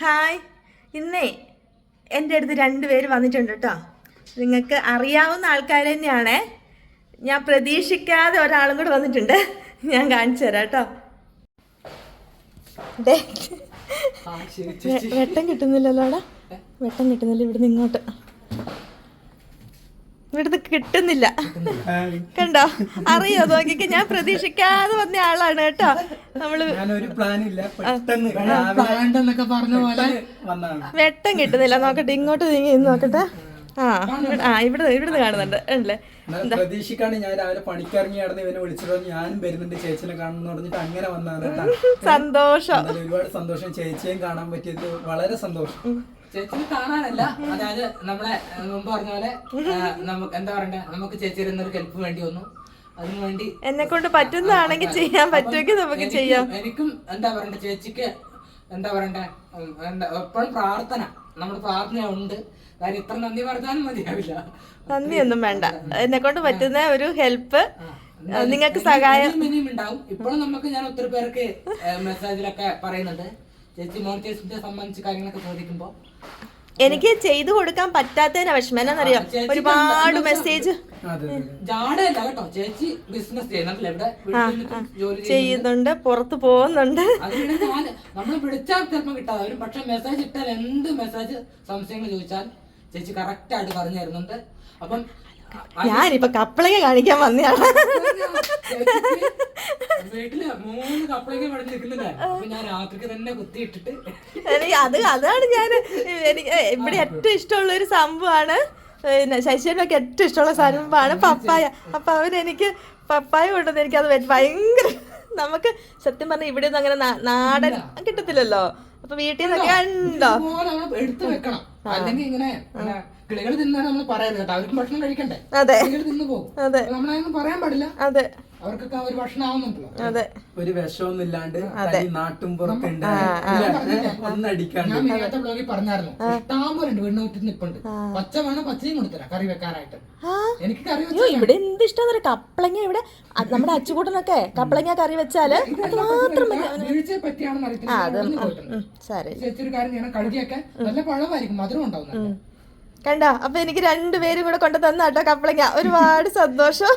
Hi, ഇന്നേ എൻ്റെ അടുത്ത് 2 പേര് വന്നിട്ടുണ്ട് കേട്ടോ. നിങ്ങൾക്ക് അറിയാവുന്ന ആൾക്കാർ തന്നെയാണേ. ഞാൻ പ്രതീക്ഷിക്കാതെ ഒരാളും കൂടെ വന്നിട്ടുണ്ട്. ഞാൻ കാണിച്ചു തരാം കേട്ടോ. വെട്ടം കിട്ടുന്നില്ലല്ലോടാ, വെട്ടം കിട്ടുന്നില്ല. ഇവിടുന്ന് ഇങ്ങോട്ട് ഇവിടുന്ന് കിട്ടുന്നില്ല. കണ്ടോ, അറിയോ? നോക്കിക്ക്, ഞാൻ പ്രതീക്ഷിക്കാതെ വന്ന ആളാണ് കേട്ടോ. നമ്മള് വെട്ടം കിട്ടുന്നില്ല. നോക്കട്ടെ, ഇങ്ങോട്ട് നീങ്ങി നോക്കട്ടെ. ഇവിടുന്ന് കാണുന്നുണ്ട് അല്ലേ? പ്രതീക്ഷിക്കാണ്. ഞാൻ രാവിലെ പണിക്കിറങ്ങിയായിരുന്നു, ഇവനെ വിളിച്ചിട്ട് ഞാനും വരുന്നുണ്ട്, ചേച്ചിനെ കാണണം പറഞ്ഞിട്ട് അങ്ങനെ വന്നതാണ്. സന്തോഷം, ഒരുപാട് സന്തോഷം. ചേച്ചിയും കാണാൻ പറ്റിയത് വളരെ സന്തോഷം. ചേച്ചിനെ കാണാനല്ല, അതായത് നമ്മളെ മുമ്പ് പറഞ്ഞ പോലെ നമുക്ക് എന്താ പറയണ്ടേ, നമുക്ക് ചേച്ചിയുടെ ഒരു ഹെൽപ്പ് വേണ്ടി വന്നു. അതിനുവേണ്ടി എന്നെ കൊണ്ട് പറ്റുന്നതാണെങ്കിൽ ചെയ്യാൻ പറ്റുമെങ്കിൽ നമുക്ക് ചെയ്യാം. എനിക്കും എന്താ പറയണ്ടേ, ചേച്ചിക്ക് എന്താ പറയണ്ടേ, എപ്പോഴും പ്രാർത്ഥന, നമ്മുടെ പ്രാർത്ഥന ഉണ്ട്. കാര്യം ഇത്ര നന്ദി പറഞ്ഞാലും മതിയാവില്ല. നന്ദിയൊന്നും വേണ്ട, എന്നെ കൊണ്ട് പറ്റുന്ന ഒരു ഹെൽപ്പ്, നിങ്ങൾക്ക് സഹായം ഇനിയും ഉണ്ടാവും. ഇപ്പോഴും നമുക്ക് ഞാൻ ഒത്തിരി പേർക്ക് മെസ്സേജിലൊക്കെ പറയുന്നുണ്ട്, ചേച്ചി മോണിറ്റൈസിനെ സംബന്ധിച്ച് കാര്യങ്ങളൊക്കെ ചോദിക്കുമ്പോ എനിക്ക് ചെയ്തു കൊടുക്കാൻ പറ്റാത്തതിനാ വിഷമം. എന്നറിയാം, ഒരുപാട് മെസ്സേജ് ജാടയല്ല കേട്ടോ. ചേച്ചി ബിസിനസ് ചെയ്യുന്നുണ്ട്, പുറത്ത് പോകുന്നുണ്ട്. നമ്മൾ വിളിച്ചാൽ ചിലപ്പോൾ കിട്ടാതെ വരും. പക്ഷെ മെസ്സേജ് ഇട്ടാൽ എന്ത് മെസ്സേജ് സംശയങ്ങൾ ചോദിച്ചാൽ ചേച്ചി കറക്റ്റ് ആയിട്ട് പറഞ്ഞു തരുന്നുണ്ട്. അപ്പം ഞാനിപ്പോ കപ്പളങ്ങ കാണിക്കാൻ വന്നതാണ്. വീട്ടില് 3 കപ്പളങ്ങ പടം നിൽക്കുന്നില്ല. അപ്പൊ ഞാൻ രാത്രിക്ക് തന്നെ കുത്തിയിട്ടിട്ട് അതാണ് ഞാൻ എനിക്ക് ഇവിടെ ഏറ്റവും ഇഷ്ടമുള്ള ഒരു സംഭവമാണ്. ശശിനൊക്കെ ഏറ്റവും ഇഷ്ടമുള്ള സംഭവമാണ് പപ്പായ. അപ്പൊ അവനെനിക്ക് പപ്പായ കൊണ്ടുവന്ന് എനിക്കത് ഭയങ്കര, നമുക്ക് സത്യം പറഞ്ഞാൽ ഇവിടെ ഒന്നും അങ്ങനെ നാടൻ കിട്ടത്തില്ലല്ലോ. അപ്പൊ വീട്ടിൽ നിന്നൊക്കെ ഉണ്ടോ എടുത്തു വെക്കണം, അല്ലെങ്കിൽ ഇങ്ങനെ കിളികൾ തിന്നാൻ നമ്മൾ പറയരുത് കേട്ടോ. അവർക്ക് ഭക്ഷണം കഴിക്കണ്ടേ? അതെ, കിളികൾ തിന്നു പോകും. നമ്മളതൊന്നും പറയാൻ പാടില്ല. അതെ, അവർക്കൊക്കെ ഒരു ഭക്ഷണം ആവുന്നുണ്ടല്ലോ. അതെ, ഒരു വിഷമൊന്നും ഇല്ലാണ്ട് നാട്ടും പുറത്തുണ്ട്. ഞാൻ നേരത്തെ ബ്ലോഗിൽ പറഞ്ഞായിരുന്നു, ഇഷ്ടംപോലുണ്ട് വീടിനകത്ത് നിപ്പുണ്ട്. പച്ച വേണം, പച്ചയും കൊടുത്തരാം കറി വെക്കാനായിട്ട്. എനിക്ക് കറി ഇവിടെ എന്ത് ഇഷ്ടം കപ്പളങ്ങ. ഇവിടെ നമ്മുടെ അച്ചുകൂട്ടനൊക്കെ കപ്പളങ്ങ കറി വെച്ചാല് അത് മാത്രം വീഴ്ചയെ പറ്റിയാണെന്ന് അറിയത്തില്ല. ചേച്ചൊരു കാര്യം ചെയ്യണം, കഴുകിയൊക്കെ നല്ല പഴമായിരിക്കും, മധുരം ഉണ്ടാവും. കണ്ടോ? അപ്പൊ എനിക്ക് 2 പേരും കൂടെ കൊണ്ട് തന്നാട്ടോ കപ്പളങ്ങ. ഒരുപാട് സന്തോഷം.